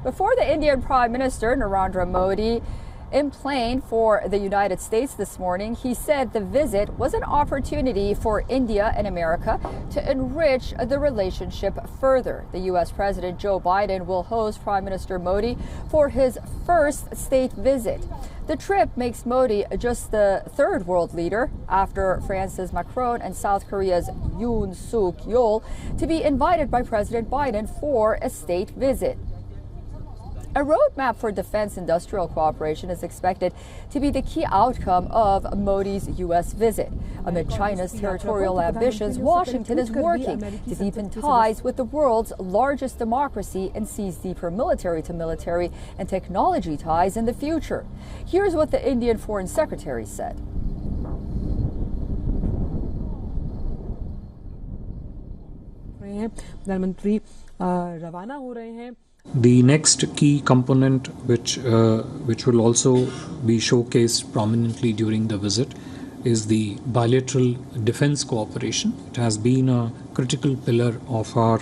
Before the Indian Prime Minister Narendra Modi in plane for the United States this morning, he said the visit was an opportunity for India and America to enrich the relationship further. The U.S. President Joe Biden will host Prime Minister Modi for his first state visit. The trip makes Modi just the third world leader after France's Macron and South Korea's Yoon Suk Yeol to be invited by President Biden for a state visit. A roadmap for defense industrial cooperation is expected to be the key outcome of Modi's U.S. visit. Amid China's territorial ambitions, Washington is working to deepen ties with the world's largest democracy and seize deeper military-to-military and technology ties in the future. Here's what the Indian Foreign Secretary said. The next key component which will also be showcased prominently during the visit is the bilateral defense cooperation. It has been a critical pillar of our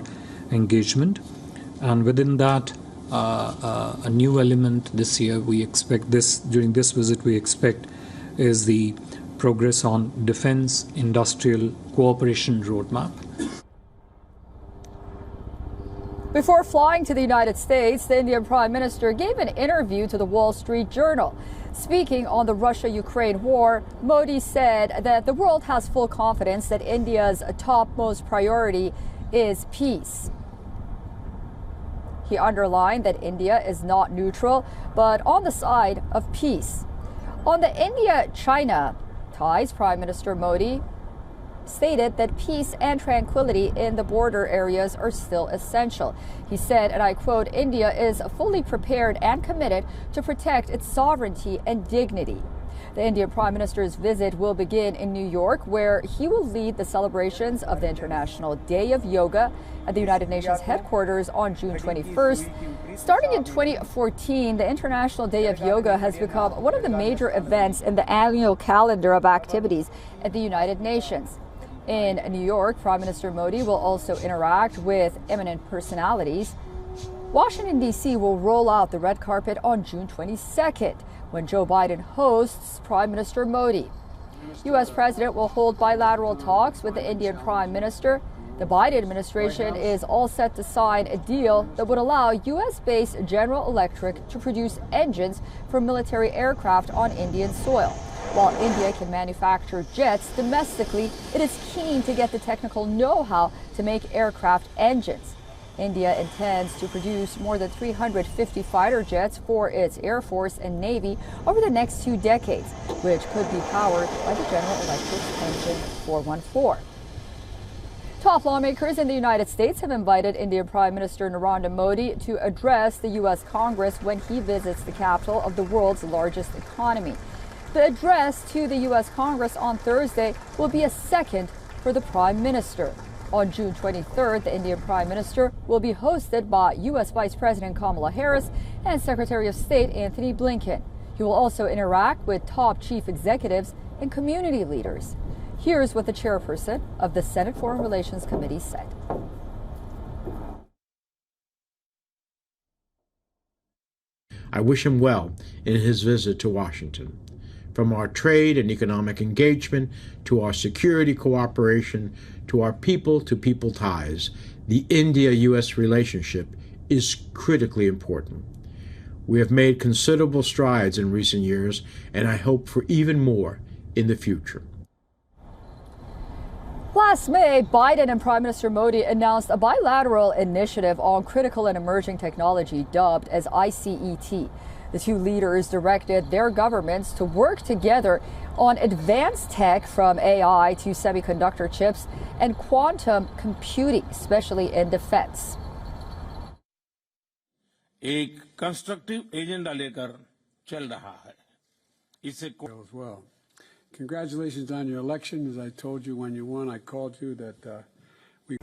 engagement, and within that a new element this year during this visit we expect is the progress on defense industrial cooperation roadmap. Before flying to the United States, the Indian Prime Minister gave an interview to the Wall Street Journal. Speaking on the Russia-Ukraine war, Modi said that the world has full confidence that India's topmost priority is peace. He underlined that India is not neutral, but on the side of peace. On the India-China ties, Prime Minister Modi stated that peace and tranquility in the border areas are still essential. He said, and I quote, "India is fully prepared and committed to protect its sovereignty and dignity." The Indian Prime Minister's visit will begin in New York, where he will lead the celebrations of the International Day of Yoga at the United Nations headquarters on June 21st. Starting in 2014, the International Day of Yoga has become one of the major events in the annual calendar of activities at the United Nations. In New York, Prime Minister Modi will also interact with eminent personalities. Washington, D.C. will roll out the red carpet on June 22nd, when Joe Biden hosts Prime Minister Modi. U.S. President will hold bilateral talks with the Indian Prime Minister. The Biden administration is all set to sign a deal that would allow U.S.-based General Electric to produce engines for military aircraft on Indian soil. While India can manufacture jets domestically, it is keen to get the technical know-how to make aircraft engines. India intends to produce more than 350 fighter jets for its Air Force and Navy over the next 2 decades, which could be powered by the General Electric engine 414. Top lawmakers in the United States have invited Indian Prime Minister Narendra Modi to address the U.S. Congress when he visits the capital of the world's largest economy. The address to the U.S. Congress on Thursday will be a second for the Prime Minister. On June 23rd, the Indian Prime Minister will be hosted by U.S. Vice President Kamala Harris and Secretary of State Antony Blinken. He will also interact with top chief executives and community leaders. Here's what the chairperson of the Senate Foreign Relations Committee said. I wish him well in his visit to Washington. From our trade and economic engagement to our security cooperation to our people-to-people ties, the India-U.S. relationship is critically important. We have made considerable strides in recent years, and I hope for even more in the future. Last May, Biden and Prime Minister Modi announced a bilateral initiative on critical and emerging technology dubbed as IceT. The two leaders directed their governments to work together on advanced tech from AI to semiconductor chips and quantum computing, especially in defense. एक constructive agenda लेकर चल रहा है. इससे as well. Congratulations on your election. As I told you when you won, I called you that we